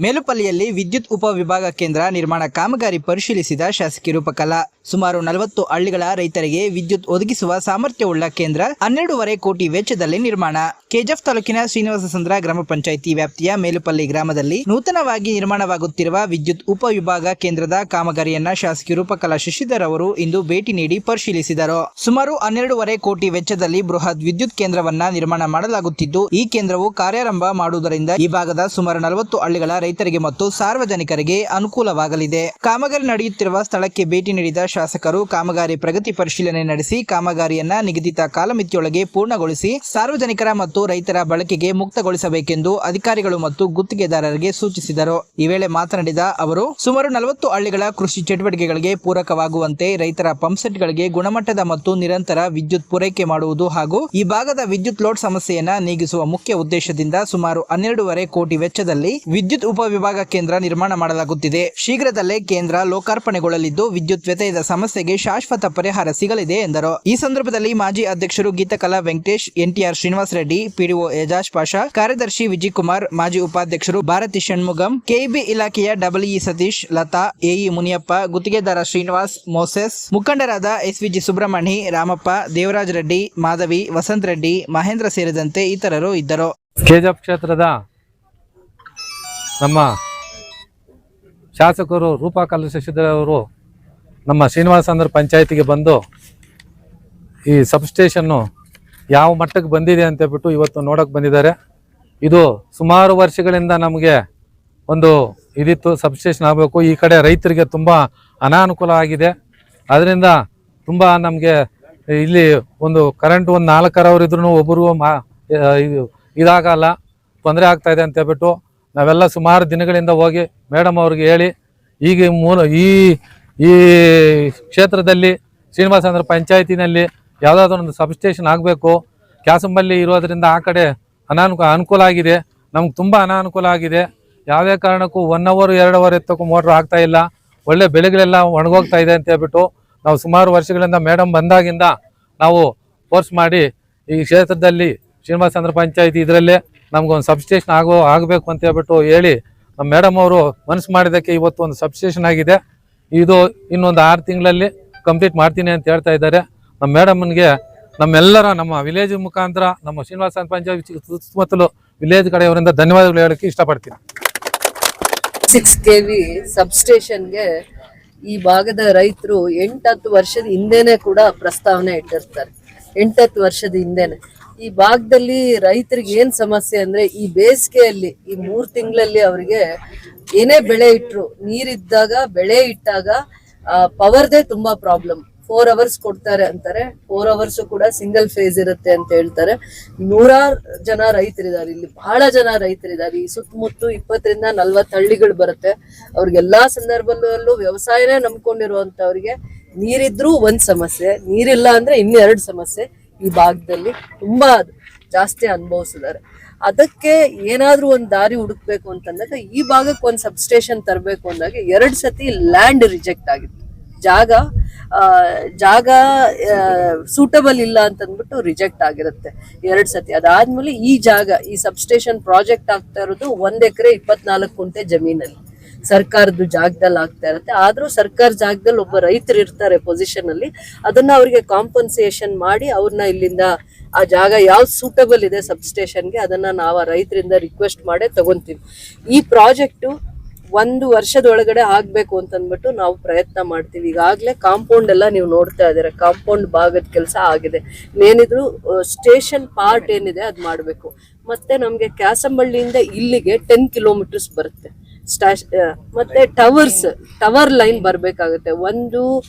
ಮೇಲುಪಲ್ಲಿಯಲ್ಲಿ ವಿದ್ಯುತ್ ಉಪವಿಭಾಗ ಕೇಂದ್ರ ನಿರ್ಮಾಣ ಕಾಮಗಾರಿ ಪರಿಶೀಲಿಸಿದ ಶಾಸಕಿ ರೂಪಕಲಾ. ಸುಮಾರು 40 ಹಳ್ಳಿಗಳ ರೈತರಿಗೆ ವಿದ್ಯುತ್ ಒದಗಿಸುವ ಸಾಮರ್ಥ್ಯವುಳ್ಳ ಕೇಂದ್ರ 12.5 ಕೋಟಿ ವೆಚ್ಚದಲ್ಲಿ ನಿರ್ಮಾಣ. ಕೆಜಿಎಫ್ ತಾಲೂಕಿನ ಶ್ರೀನಿವಾಸಸಂದ್ರ ಗ್ರಾಮ ಪಂಚಾಯಿತಿ ವ್ಯಾಪ್ತಿಯ ಮೇಲುಪಲ್ಲಿ ಗ್ರಾಮದಲ್ಲಿ ನೂತನವಾಗಿ ನಿರ್ಮಾಣವಾಗುತ್ತಿರುವ ವಿದ್ಯುತ್ ಉಪವಿಭಾಗ ಕೇಂದ್ರದ ಕಾಮಗಾರಿಯನ್ನ ಶಾಸಕಿ ರೂಪಕಲಾ ಶಶಿಧರ್ ಅವರು ಇಂದು ಭೇಟಿ ನೀಡಿ ಪರಿಶೀಲಿಸಿದರು. ಸುಮಾರು 12.5 ಕೋಟಿ ವೆಚ್ಚದಲ್ಲಿ ಬೃಹತ್ ವಿದ್ಯುತ್ ಕೇಂದ್ರವನ್ನ ನಿರ್ಮಾಣ ಮಾಡಲಾಗುತ್ತಿದ್ದು, ಈ ಕೇಂದ್ರವು ಕಾರ್ಯಾರಂಭ ಮಾಡುವುದರಿಂದ ಈ ಭಾಗದ ಸುಮಾರು 40 ಹಳ್ಳಿಗಳ ರೈತರಿಗೆ ಮತ್ತು ಸಾರ್ವಜನಿಕರಿಗೆ ಅನುಕೂಲವಾಗಲಿದೆ. ಕಾಮಗಾರಿ ನಡೆಯುತ್ತಿರುವ ಸ್ಥಳಕ್ಕೆ ಭೇಟಿ ನೀಡಿದ ಶಾಸಕರು ಕಾಮಗಾರಿ ಪ್ರಗತಿ ಪರಿಶೀಲನೆ ನಡೆಸಿ ಕಾಮಗಾರಿಯನ್ನ ನಿಗದಿತ ಕಾಲಮಿತಿಯೊಳಗೆ ಪೂರ್ಣಗೊಳಿಸಿ ಸಾರ್ವಜನಿಕರ ಮತ್ತು ರೈತರ ಬಳಕೆಗೆ ಮುಕ್ತಗೊಳಿಸಬೇಕೆಂದು ಅಧಿಕಾರಿಗಳು ಮತ್ತು ಗುತ್ತಿಗೆದಾರರಿಗೆ ಸೂಚಿಸಿದರು. ಈ ವೇಳೆ ಮಾತನಾಡಿದ ಅವರು, ಸುಮಾರು 40 ಹಳ್ಳಿಗಳ ಕೃಷಿ ಚಟುವಟಿಕೆಗಳಿಗೆ ಪೂರಕವಾಗುವಂತೆ ರೈತರ ಪಂಪ್ಸೆಟ್ಗಳಿಗೆ ಗುಣಮಟ್ಟದ ಮತ್ತು ನಿರಂತರ ವಿದ್ಯುತ್ ಪೂರೈಕೆ ಮಾಡುವುದು ಹಾಗೂ ಈ ಭಾಗದ ವಿದ್ಯುತ್ ಲೋಡ್ ಸಮಸ್ಯೆಯನ್ನ ನೀಗಿಸುವ ಮುಖ್ಯ ಉದ್ದೇಶದಿಂದ ಸುಮಾರು 12.5 ಕೋಟಿ ವೆಚ್ಚದಲ್ಲಿ ವಿದ್ಯುತ್ ಉಪವಿಭಾಗ ಕೇಂದ್ರ ನಿರ್ಮಾಣ ಮಾಡಲಾಗುತ್ತಿದೆ. ಶೀಘ್ರದಲ್ಲೇ ಕೇಂದ್ರ ಲೋಕಾರ್ಪಣೆಗೊಳ್ಳಲಿದ್ದು ವಿದ್ಯುತ್ ವ್ಯತ್ಯಯದ ಸಮಸ್ಯೆಗೆ ಶಾಶ್ವತ ಪರಿಹಾರ ಸಿಗಲಿದೆ ಎಂದರು. ಈ ಸಂದರ್ಭದಲ್ಲಿ ಮಾಜಿ ಅಧ್ಯಕ್ಷರು ಗೀತಕಲಾ ವೆಂಕಟೇಶ್, ಎನ್ಟಿಆರ್ ಶ್ರೀನಿವಾಸ ರೆಡ್ಡಿ, ಪಿಡಿಒ ಎಜಾಜ್ ಪಾಷಾ, ಕಾರ್ಯದರ್ಶಿ ವಿಜಯ್ ಕುಮಾರ್, ಮಾಜಿ ಉಪಾಧ್ಯಕ್ಷರು ಭಾರತಿ ಷಣ್ಮುಗಂ, ಕೆಇಬಿ ಇಲಾಖೆಯ ಡಬ್ಲ್ಇ ಸತೀಶ್, ಲತಾ, ಎಇ ಮುನಿಯಪ್ಪ, ಗುತ್ತಿಗೆದಾರ ಶ್ರೀನಿವಾಸ್, ಮೋಸೆಸ್, ಮುಖಂಡರಾದ ಎಸ್ವಿಜಿ ಸುಬ್ರಹ್ಮಣಿ, ರಾಮಪ್ಪ, ದೇವರಾಜ್ ರೆಡ್ಡಿ, ಮಾಧವಿ, ವಸಂತ್ ರೆಡ್ಡಿ, ಮಹೇಂದ್ರ ಸೇರಿದಂತೆ ಇತರರು ಇದ್ದರು. ಕೆಜಿಎಫ್ ಕ್ಷೇತ್ರದ ನಮ್ಮ ಶಾಸಕರು ರೂಪಕಲಾ ಶಶಿಧರ್ ಅವರು ನಮ್ಮ ಶ್ರೀನಿವಾಸಸಂದ್ರ ಪಂಚಾಯತಿಗೆ ಬಂದು ಈ ಸಬ್ಸ್ಟೇಷನ್ನು ಯಾವ ಮಟ್ಟಕ್ಕೆ ಬಂದಿದೆ ಅಂತ ಹೇಳ್ಬಿಟ್ಟು ಇವತ್ತು ನೋಡೋಕೆ ಬಂದಿದ್ದಾರೆ. ಇದು ಸುಮಾರು ವರ್ಷಗಳಿಂದ ನಮಗೆ ಒಂದು ಇದಿತ್ತು, ಸಬ್ಸ್ಟೇಷನ್ ಆಗಬೇಕು. ಈ ಕಡೆ ರೈತರಿಗೆ ತುಂಬ ಅನಾನುಕೂಲ ಆಗಿದೆ. ಅದರಿಂದ ತುಂಬ ನಮಗೆ ಇಲ್ಲಿ ಒಂದು ಕರೆಂಟ್ ಒಂದು 4 ಅವರ್ ಇದ್ರೂ ಒಬ್ಬರು ಇದಾಗಲ್ಲ, ತೊಂದರೆ ಆಗ್ತಾಯಿದೆ ಅಂತ ಹೇಳ್ಬಿಟ್ಟು ನಾವೆಲ್ಲ ಸುಮಾರು ದಿನಗಳಿಂದ ಹೋಗಿ ಮೇಡಮ್ ಅವ್ರಿಗೆ ಹೇಳಿ ಈಗ ಈ ಕ್ಷೇತ್ರದಲ್ಲಿ ಶ್ರೀನಿವಾಸಸಂದ್ರ ಪಂಚಾಯತಿನಲ್ಲಿ ಯಾವುದಾದ್ರೂ ಒಂದು ಸಬ್ಸ್ಟೇಷನ್ ಆಗಬೇಕು. ಕ್ಯಾಸಂಬಲ್ಲಿ ಇರೋದ್ರಿಂದ ಆ ಕಡೆ ಅನುಕೂಲ ಆಗಿದೆ, ನಮ್ಗೆ ತುಂಬ ಅನಾನುಕೂಲ ಆಗಿದೆ. ಯಾವುದೇ ಕಾರಣಕ್ಕೂ 1 ಅವರ್ 2 ಅವರ್ ಎತ್ತಕ್ಕೂ ಮೋಟ್ರ್ ಆಗ್ತಾ ಇಲ್ಲ, ಒಳ್ಳೆ ಬೆಳೆಗಳೆಲ್ಲ ಒಣಗೋಗ್ತಾ ಇದೆ ಅಂತ ಹೇಳ್ಬಿಟ್ಟು ನಾವು ಸುಮಾರು ವರ್ಷಗಳಿಂದ ಮೇಡಮ್ ಬಂದಾಗಿಂದ ನಾವು ಫೋರ್ಸ್ ಮಾಡಿ ಈ ಕ್ಷೇತ್ರದಲ್ಲಿ ಶ್ರೀನಿವಾಸಸಂದ್ರ ಪಂಚಾಯತಿ ಇದರಲ್ಲೇ ನಮಗೊಂದು ಸಬ್ಸ್ಟೇಷನ್ ಆಗಬೇಕು ಅಂತ ಹೇಳ್ಬಿಟ್ಟು ಹೇಳಿ ನಮ್ಮ ಮೇಡಮ್ ಅವರು ಮನಸ್ಸು ಮಾಡಿದ್ದಕ್ಕೆ ಇವತ್ತು ಒಂದು ಸಬ್ಸ್ಟೇಷನ್ ಆಗಿದೆ. ಇದು ಇನ್ನೊಂದು 6 ತಿಂಗಳಲ್ಲಿ ಕಂಪ್ಲೀಟ್ ಮಾಡ್ತೀನಿ ಅಂತ ಹೇಳ್ತಾ ಇದ್ದಾರೆ. ನಮ್ಮ ಮೇಡಮ್ಗೆ ನಮ್ಮೆಲ್ಲರ ನಮ್ಮ ವಿಲೇಜ್ ಮುಖಾಂತರ ನಮ್ಮ ಶ್ರೀನಿವಾಸಸಂದ್ರ ಪಂಚಾಯತ್ ಸುತ್ತಮುತ್ತಲು ವಿಲೇಜ್ ಕಡೆಯವರಿಂದ ಧನ್ಯವಾದಗಳು ಹೇಳಕ್ಕೆ ಇಷ್ಟಪಡ್ತೀನಿ. 6 kV ಸಬ್ಸ್ಟೇಷನ್ಗೆ ಈ ಭಾಗದ ರೈತರು 8-10 ವರ್ಷದ ಹಿಂದೆನೆ ಕೂಡ ಪ್ರಸ್ತಾವನೆ ಇಟ್ಟಿರ್ತಾರೆ. 8-10 ವರ್ಷದ ಹಿಂದೆನೆ ಈ ಭಾಗದಲ್ಲಿ ರೈತರಿಗೆ ಏನ್ ಸಮಸ್ಯೆ ಅಂದ್ರೆ, ಈ ಬೇಸಿಗೆಯಲ್ಲಿ ಈ 3 ತಿಂಗಳಲ್ಲಿ ಅವರಿಗೆ ಏನೇ ಬೆಳೆ ಇಟ್ರು, ನೀರಿದ್ದಾಗ ಬೆಳೆ ಇಟ್ಟಾಗ ಪವರ್ದೇ ತುಂಬಾ ಪ್ರಾಬ್ಲಮ್. 4 ಅವರ್ಸ್ ಕೊಡ್ತಾರೆ ಅಂತಾರೆ, 4 ಅವರ್ಸ್ ಕೂಡ ಸಿಂಗಲ್ ಫೇಸ್ ಇರುತ್ತೆ ಅಂತ ಹೇಳ್ತಾರೆ. 100 ಜನ ರೈತರಿದ್ದಾರೆ, ಇಲ್ಲಿ ಬಹಳ ಜನ ರೈತರಿದ್ದಾರೆ. ಈ ಸುತ್ತಮುತ್ತ 20ರಿಂದ 40 ಹಳ್ಳಿಗಳು ಬರುತ್ತೆ. ಅವ್ರಿಗೆಲ್ಲಾ ಸಂದರ್ಭದಲ್ಲೂ ವ್ಯವಸಾಯನೇ ನಂಬ್ಕೊಂಡಿರುವಂತವ್ರಿಗೆ ನೀರಿದ್ರೂ ಒಂದ್ ಸಮಸ್ಯೆ, ನೀರಿಲ್ಲ ಅಂದ್ರೆ ಇನ್ನೆರಡು ಸಮಸ್ಯೆ ಈ ಭಾಗದಲ್ಲಿ ತುಂಬಾ ಜಾಸ್ತಿ ಅನುಭವಿಸಿದ್ದಾರೆ. ಅದಕ್ಕೆ ಏನಾದ್ರೂ ಒಂದ್ ದಾರಿ ಹುಡುಕ್ಬೇಕು ಅಂತಂದಾಗ ಈ ಭಾಗಕ್ಕೆ ಒಂದ್ ಸಬ್ಸ್ಟೇಷನ್ ತರಬೇಕು ಅಂದಾಗ 2 ಸತಿ ಲ್ಯಾಂಡ್ ರಿಜೆಕ್ಟ್ ಆಗಿತ್ತು. ಜಾಗ ಸೂಟಬಲ್ ಇಲ್ಲ ಅಂತಂದ್ಬಿಟ್ಟು ರಿಜೆಕ್ಟ್ ಆಗಿರುತ್ತೆ 2 ಸತಿ. ಅದಾದ್ಮೇಲೆ ಈ ಸಬ್ಸ್ಟೇಷನ್ ಪ್ರಾಜೆಕ್ಟ್ ಆಗ್ತಾ ಇರೋದು 1 ಎಕರೆ 24 ಗುಂಟೆ ಜಮೀನಲ್ಲಿ ಸರ್ಕಾರದ ಜಾಗದಲ್ಲಿ ಆಗ್ತಾ ಇರುತ್ತೆ. ಆದ್ರೂ ಸರ್ಕಾರ ಜಾಗದಲ್ಲಿ ಒಬ್ಬ ರೈತರು ಇರ್ತಾರೆ ಪೊಸಿಷನ್ ಅಲ್ಲಿ, ಅದನ್ನ ಅವ್ರಿಗೆ ಕಾಂಪನ್ಸೇಷನ್ ಮಾಡಿ ಅವ್ರನ್ನ ಇಲ್ಲಿಂದ ಆ ಜಾಗ ಯಾವ್ದು ಸೂಟಬಲ್ ಇದೆ ಸಬ್ಸ್ಟೇಷನ್ಗೆ ಅದನ್ನ ನಾವು ಆ ರೈತರಿಂದ ರಿಕ್ವೆಸ್ಟ್ ಮಾಡೇ ತಗೊಂತೀವಿ. ಈ ಪ್ರಾಜೆಕ್ಟು 1 ವರ್ಷದೊಳಗಡೆ ಆಗ್ಬೇಕು ಅಂತಂದ್ಬಿಟ್ಟು ನಾವು ಪ್ರಯತ್ನ ಮಾಡ್ತೀವಿ. ಈಗಾಗಲೇ ಕಾಂಪೌಂಡ್ ಎಲ್ಲ ನೀವು ನೋಡ್ತಾ ಇದ್ದೀರಾ, ಕಾಂಪೌಂಡ್ ಭಾಗದ ಕೆಲಸ ಆಗಿದೆ. ಏನಿದ್ರು ಸ್ಟೇಷನ್ ಪಾರ್ಟ್ ಏನಿದೆ ಅದ್ ಮಾಡ್ಬೇಕು. ಮತ್ತೆ ನಮ್ಗೆ ಕ್ಯಾಸಂಬಳ್ಳಿಯಿಂದ ಇಲ್ಲಿಗೆ 10 ಕಿಲೋಮೀಟರ್ಸ್ ಬರುತ್ತೆ. ಮತ್ತೆ ಟವರ್ ಲೈನ್ ಬರ್ಬೇಕಾಗುತ್ತೆ. ಒಂದು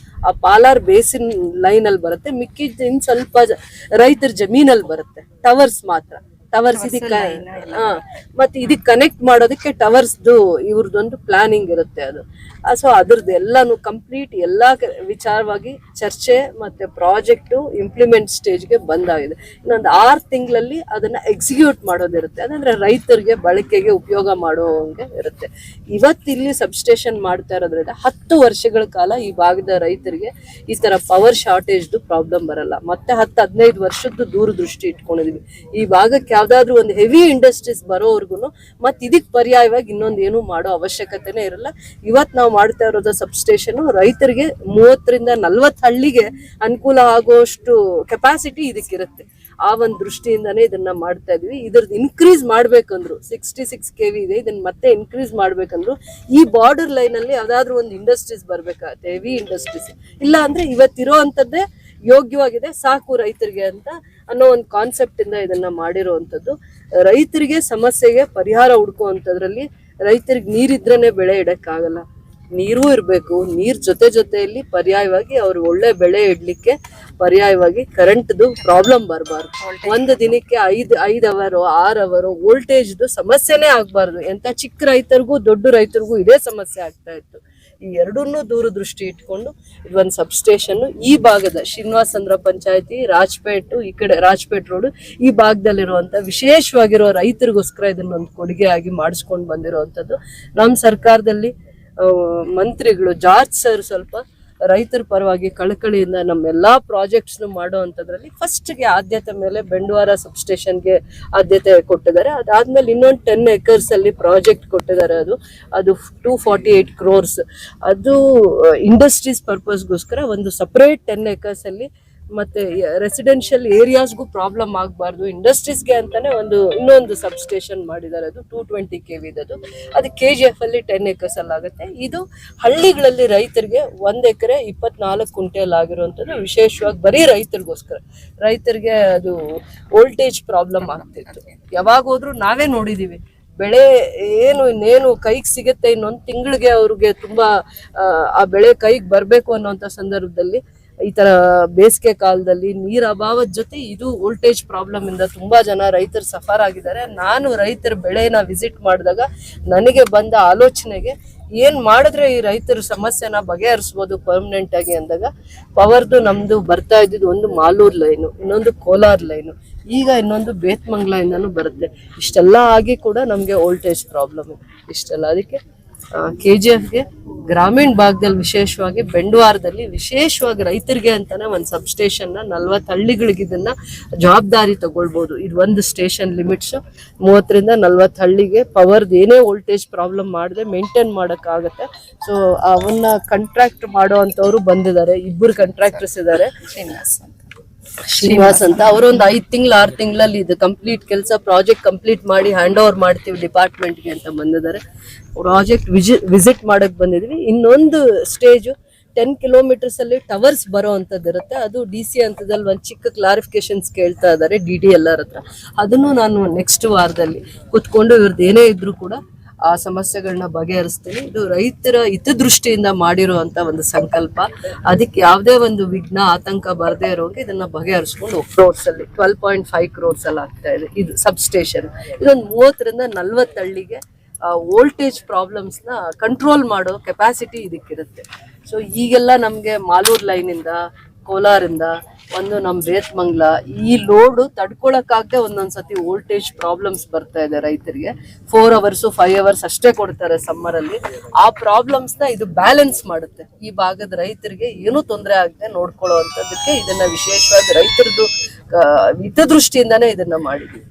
ಆ ಪಾಲಾರ್ ಬೇಸಿನ್ ಲೈನ್ ಅಲ್ಲಿ ಬರುತ್ತೆ, ಮಿಕ್ಕಿದ್ ಇನ್ ಸ್ವಲ್ಪ ರೈತರ ಜಮೀನಲ್ಲಿ ಬರುತ್ತೆ ಟವರ್ಸ್ ಮಾತ್ರ. ಟವರ್ಸ್ ಇದಕ್ಕೆ ಮತ್ತೆ ಇದಕ್ಕೆ ಕನೆಕ್ಟ್ ಮಾಡೋದಕ್ಕೆ ಟವರ್ಸ್ದು ಇವ್ರದೊಂದು ಪ್ಲಾನಿಂಗ್ ಇರುತ್ತೆ ಅದು. ಸೊ ಅದ್ರದ್ದು ಎಲ್ಲಾನು ಕಂಪ್ಲೀಟ್ ಎಲ್ಲಾ ವಿಚಾರವಾಗಿ ಚರ್ಚೆ ಮತ್ತೆ ಪ್ರಾಜೆಕ್ಟು ಇಂಪ್ಲಿಮೆಂಟ್ ಸ್ಟೇಜ್ಗೆ ಬಂದಾಗಿದೆ. ಇನ್ನೊಂದು 6 ತಿಂಗಳಲ್ಲಿ ಅದನ್ನ ಎಕ್ಸಿಕ್ಯೂಟ್ ಮಾಡೋದಿರುತ್ತೆ. ಅದಂದ್ರೆ ರೈತರಿಗೆ ಬಳಕೆಗೆ ಉಪಯೋಗ ಮಾಡುವಂಗೆ ಇರುತ್ತೆ. ಇವತ್ತಿಲ್ಲಿ ಸಬ್ಸ್ಟೇಷನ್ ಮಾಡ್ತಾ ಇರೋದ್ರಿಂದ 10 ವರ್ಷಗಳ ಕಾಲ ಈ ಭಾಗದ ರೈತರಿಗೆ ಈ ತರ ಪವರ್ ಶಾರ್ಟೇಜ್ದು ಪ್ರಾಬ್ಲಮ್ ಬರಲ್ಲ. ಮತ್ತೆ 10-15 ವರ್ಷದ್ದು ದೂರದೃಷ್ಟಿ ಇಟ್ಕೊಂಡಿದೀವಿ. ಈ ಭಾಗಕ್ಕೆ ಯಾವ ಯಾವ್ದಾದ್ರು ಒಂದು ಹೆವಿ ಇಂಡಸ್ಟ್ರೀಸ್ ಬರೋವರ್ಗು ಮತ್ತೆ ಇದಕ್ ಪರ್ಯಾಯವಾಗಿ ಇನ್ನೊಂದು ಏನು ಮಾಡೋ ಅವಶ್ಯಕತೆನೇ ಇರಲ್ಲ. ಇವತ್ ನಾವು ಮಾಡ್ತಾ ಇರೋದು ಸಬ್ಸ್ಟೇಷನ್ ರೈತರಿಗೆ 30-40 ಹಳ್ಳಿಗೆ ಅನುಕೂಲ ಆಗುವಷ್ಟು ಕೆಪಾಸಿಟಿ ಇದಕ್ಕಿರುತ್ತೆ. ಆ ಒಂದು ದೃಷ್ಟಿಯಿಂದಾನೇ ಇದನ್ನ ಮಾಡ್ತಾ ಇದೀವಿ. ಇದ್ರದ್ದು ಇನ್ಕ್ರೀಸ್ ಮಾಡ್ಬೇಕಂದ್ರು 66 KV ಇದೆ, ಇದನ್ನ ಮತ್ತೆ ಇನ್ಕ್ರೀಸ್ ಮಾಡ್ಬೇಕಂದ್ರು ಈ ಬಾರ್ಡರ್ ಲೈನ್ ಅಲ್ಲಿ ಯಾವ್ದಾದ್ರು ಒಂದು ಇಂಡಸ್ಟ್ರೀಸ್ ಬರ್ಬೇಕಾಗತ್ತೆ, ಹೆವಿ ಇಂಡಸ್ಟ್ರೀಸ್. ಇಲ್ಲ ಅಂದ್ರೆ ಇವತ್ತಿರೋ ಅಂತದ್ದೇ ಯೋಗ್ಯವಾಗಿದೆ ಸಾಕು ರೈತರಿಗೆ ಅಂತ ಅನ್ನೋ ಒಂದು ಕಾನ್ಸೆಪ್ಟ್ ಇಂದ ಇದನ್ನ ಮಾಡಿರುವಂತದ್ದು. ರೈತರಿಗೆ ಸಮಸ್ಯೆಗೆ ಪರಿಹಾರ ಹುಡ್ಕುವಂತದ್ರಲ್ಲಿ ರೈತರಿಗೆ ನೀರಿದ್ರೇನೆ ಬೆಳೆ ಇಡಕ್ಕಾಗಲ್ಲ, ನೀರು ಇರಬೇಕು. ನೀರ್ ಜೊತೆಯಲ್ಲಿ ಪರ್ಯಾಯವಾಗಿ ಅವ್ರು ಒಳ್ಳೆ ಬೆಳೆ ಇಡ್ಲಿಕ್ಕೆ ಪರ್ಯಾಯವಾಗಿ ಕರೆಂಟ್ದು ಪ್ರಾಬ್ಲಮ್ ಬರಬಾರ್ದು. ಒಂದು ದಿನಕ್ಕೆ 5 ಅವರ್ 6 ಅವರ್ ವೋಲ್ಟೇಜ್ದು ಸಮಸ್ಯೆನೇ ಆಗ್ಬಾರ್ದು. ಎಂತ ಚಿಕ್ಕ ರೈತರಿಗೂ ದೊಡ್ಡ ರೈತರಿಗೂ ಇದೇ ಸಮಸ್ಯೆ ಆಗ್ತಾ ಇತ್ತು. ಈ ಎರಡನ್ನೂ ದೂರದೃಷ್ಟಿ ಇಟ್ಕೊಂಡು ಇದೊಂದು ಸಬ್ಸ್ಟೇಷನ್ ಈ ಭಾಗದ ಶ್ರೀನಿವಾಸಂದ್ರ ಪಂಚಾಯತಿ, ರಾಜ್ಪೇಟ್, ಈ ಕಡೆ ರಾಜ್ಪೇಟ್ ರೋಡ್ ಈ ಭಾಗದಲ್ಲಿರುವಂತ ವಿಶೇಷವಾಗಿರೋ ರೈತರಿಗೋಸ್ಕರ ಇದನ್ನೊಂದು ಕೊಡುಗೆ ಆಗಿ ಮಾಡಿಸ್ಕೊಂಡು ಬಂದಿರುವಂತದ್ದು. ನಮ್ಮ ಸರ್ಕಾರದಲ್ಲಿ ಮಂತ್ರಿಗಳು ಜಾರ್ಜ್ ಸರ್ ಸ್ವಲ್ಪ ರೈತರ ಪರವಾಗಿ ಕಳಕಳಿಯಿಂದ ನಮ್ಮೆಲ್ಲಾ ಪ್ರಾಜೆಕ್ಟ್ಸ್ ಮಾಡೋ ಅಂತದ್ರಲ್ಲಿ ಫಸ್ಟ್ಗೆ ಆದ್ಯತೆ ಮೇಲೆ ಬೆಂಡವಾರ ಸಬ್ಸ್ಟೇಷನ್ಗೆ ಆದ್ಯತೆ ಕೊಟ್ಟಿದ್ದಾರೆ. ಅದಾದ್ಮೇಲೆ ಇನ್ನೊಂದು 10 acres ಅಲ್ಲಿ ಪ್ರಾಜೆಕ್ಟ್ ಕೊಟ್ಟಿದ್ದಾರೆ. ಅದು 248 crores. ಅದು ಇಂಡಸ್ಟ್ರೀಸ್ ಪರ್ಪಸ್ಗೋಸ್ಕರ ಒಂದು ಸಪರೇಟ್ 10 acres ಅಲ್ಲಿ ಮತ್ತೆ ರೆಸಿಡೆನ್ಷಿಯಲ್ ಏರಿಯಾಸ್ಗೂ ಪ್ರಾಬ್ಲಮ್ ಆಗಬಾರ್ದು, ಇಂಡಸ್ಟ್ರೀಸ್ಗೆ ಅಂತಾನೆ ಇನ್ನೊಂದು ಸಬ್ಸ್ಟೇಷನ್ ಮಾಡಿದ್ದಾರೆ. ಅದು 220 KV ಅದು KGF ಅಲ್ಲಿ 10 acres ಅಲ್ಲಿ ಆಗುತ್ತೆ. ಇದು ಹಳ್ಳಿಗಳಲ್ಲಿ ರೈತರಿಗೆ 1 ಎಕರೆ 24 ಕುಂಟೆಲ್ ಆಗಿರುವಂಥದ್ದು ವಿಶೇಷವಾಗಿ ಬರೀ ರೈತರಿಗೆ ಅದು ವೋಲ್ಟೇಜ್ ಪ್ರಾಬ್ಲಮ್ ಆಗ್ತಿತ್ತು. ಯಾವಾಗ ಹೋದ್ರು ನಾವೇ ನೋಡಿದೀವಿ, ಬೆಳೆ ಇನ್ನೇನು ಕೈಗೆ ಸಿಗುತ್ತೆ, ಇನ್ನೊಂದು ತಿಂಗಳಿಗೆ ಅವ್ರಿಗೆ ತುಂಬಾ ಆ ಬೆಳೆ ಕೈಗೆ ಬರ್ಬೇಕು ಅನ್ನೋಂಥ ಸಂದರ್ಭದಲ್ಲಿ ಈ ತರ ಬೇಸಿಗೆ ಕಾಲದಲ್ಲಿ ನೀರ್ ಅಭಾವದ ಜೊತೆ ಇದು ವೋಲ್ಟೇಜ್ ಪ್ರಾಬ್ಲಮ್ ಇಂದ ತುಂಬಾ ಜನ ರೈತರು ಸಫರ್ ಆಗಿದ್ದಾರೆ. ನಾನು ರೈತರ ಬೆಳೆನ ವಿಸಿಟ್ ಮಾಡಿದಾಗ ನನಗೆ ಬಂದ ಆಲೋಚನೆಗೆ ಏನ್ ಮಾಡಿದ್ರೆ ಈ ರೈತರ ಸಮಸ್ಯೆನ ಬಗೆಹರಿಸಬಹುದು ಪರ್ಮನೆಂಟ್ ಆಗಿ ಅಂದಾಗ ಪವರ್ದು ನಮ್ದು ಬರ್ತಾ ಇದ್ದಿದ್ದು ಒಂದು ಮಾಲೂರ್ ಲೈನು, ಇನ್ನೊಂದು ಕೋಲಾರ್ ಲೈನು, ಈಗ ಇನ್ನೊಂದು ಬೇತ್ಮಂಗ್ಲ ಇಂದಾನು ಬರುತ್ತೆ. ಇಷ್ಟೆಲ್ಲ ಆಗಿ ಕೂಡ ನಮ್ಗೆ ವೋಲ್ಟೇಜ್ ಪ್ರಾಬ್ಲಮ್ ಇಷ್ಟೆಲ್ಲ. ಅದಕ್ಕೆ KGFಗೆ ಗ್ರಾಮೀಣ ಭಾಗದಲ್ಲಿ ವಿಶೇಷವಾಗಿ ಬೆಂಡವಾರದಲ್ಲಿ ವಿಶೇಷವಾಗಿ ರೈತರಿಗೆ ಅಂತಾನೆ ಒಂದು ಸಬ್ಸ್ಟೇಷನ್ 40 ಹಳ್ಳಿಗಳಿಗೆ ಇದನ್ನ ಜವಾಬ್ದಾರಿ ತಗೊಳ್ಬಹುದು. ಇದು ಒಂದು ಸ್ಟೇಷನ್ ಲಿಮಿಟ್ಸ್ 30-40 ಹಳ್ಳಿಗೆ ಪವರ್ದು ಏನೇ ವೋಲ್ಟೇಜ್ ಪ್ರಾಬ್ಲಮ್ ಮಾಡದೆ ಮೇಂಟೈನ್ ಮಾಡೋಕ್ಕಾಗತ್ತೆ. ಸೊ ಅವನ್ನ ಕಾಂಟ್ರಾಕ್ಟ್ ಮಾಡೋ ಅಂತವ್ರು ಬಂದಿದ್ದಾರೆ, 2 ಕಾಂಟ್ರಾಕ್ಟರ್ಸ್ ಇದ್ದಾರೆ. ಶ್ರೀನಿವಾಸ್ ಅಂತ ಅವರೊಂದು 5-6 ತಿಂಗಳಲ್ಲಿ ಇದು ಪ್ರಾಜೆಕ್ಟ್ ಕಂಪ್ಲೀಟ್ ಮಾಡಿ ಹ್ಯಾಂಡ್ ಓವರ್ ಮಾಡ್ತೀವಿ ಡಿಪಾರ್ಟ್ಮೆಂಟ್ಗೆ ಅಂತ ಬಂದಿದ್ದಾರೆ. ಪ್ರಾಜೆಕ್ಟ್ ವಿಸಿಟ್ ಮಾಡಕ್ ಬಂದಿದ್ವಿ. ಇನ್ನೊಂದು ಸ್ಟೇಜ್ 10 kilometers ಅಲ್ಲಿ ಟವರ್ಸ್ ಬರೋ ಅಂತದ್ದು ಇರುತ್ತೆ. ಅದು DC ಹಂತದಲ್ಲಿ ಒಂದು ಚಿಕ್ಕ ಕ್ಲಾರಿಫಿಕೇಶನ್ಸ್ ಕೇಳ್ತಾ ಇದ್ದಾರೆ DDLR ಹತ್ರ. ಅದನ್ನು ನಾನು ನೆಕ್ಸ್ಟ್ ವಾರದಲ್ಲಿ ಕುತ್ಕೊಂಡು ಇವ್ರದ್ದು ಏನೇ ಇದ್ರು ಕೂಡ ಆ ಸಮಸ್ಯೆಗಳನ್ನ ಬಗೆಹರಿಸ್ತೀನಿ. ಇದು ರೈತರ ಹಿತದೃಷ್ಟಿಯಿಂದ ಮಾಡಿರುವಂತ ಒಂದು ಸಂಕಲ್ಪ. ಅದಕ್ಕೆ ಯಾವುದೇ ಒಂದು ವಿಘ್ನ ಆತಂಕ ಬರದೇ ಇರೋಂಗೆ ಇದನ್ನ ಬಗೆಹರಿಸ್ಕೊಂಡು crores ಅಲ್ಲಿ 12.5 crores ಅಲ್ಲಿ ಆಗ್ತಾ ಇದೆ ಇದು ಸಬ್ಸ್ಟೇಷನ್. ಇದೊಂದು 30-40 ಹಳ್ಳಿಗೆ ವೋಲ್ಟೇಜ್ ಪ್ರಾಬ್ಲಮ್ಸ್ ನ ಕಂಟ್ರೋಲ್ ಮಾಡೋ ಕೆಪಾಸಿಟಿ ಇದಕ್ಕಿರುತ್ತೆ. ಸೊ ಈಗೆಲ್ಲ ನಮ್ಗೆ ಮಾಲೂರ್ ಲೈನ್ ಇಂದ ಕೋಲಾರಿಂದ ಒಂದು ನಮ್ ಬೇತ್ಮಂಗ್ಲ ಈ ಲೋಡ್ ತಡ್ಕೊಳಕ್ಕಾಗದೆ ಒಂದೊಂದ್ಸತಿ ವೋಲ್ಟೇಜ್ ಪ್ರಾಬ್ಲಮ್ಸ್ ಬರ್ತಾ ಇದೆ ರೈತರಿಗೆ. 4 hours 5 hours ಅಷ್ಟೇ ಕೊಡ್ತಾರೆ ಸಮ್ಮರ್ ಅಲ್ಲಿ. ಆ ಪ್ರಾಬ್ಲಮ್ಸ್ ನ ಇದು ಬ್ಯಾಲೆನ್ಸ್ ಮಾಡುತ್ತೆ. ಈ ಭಾಗದ ರೈತರಿಗೆ ಏನೂ ತೊಂದರೆ ಆಗದೆ ನೋಡ್ಕೊಳ್ಳೋ ಅಂತದಕ್ಕೆ ಇದನ್ನ ವಿಶೇಷವಾಗಿ ರೈತರದ್ದು ಹಿತದೃಷ್ಟಿಯಿಂದಾನೇ ಇದನ್ನ ಮಾಡಿದ್ವಿ.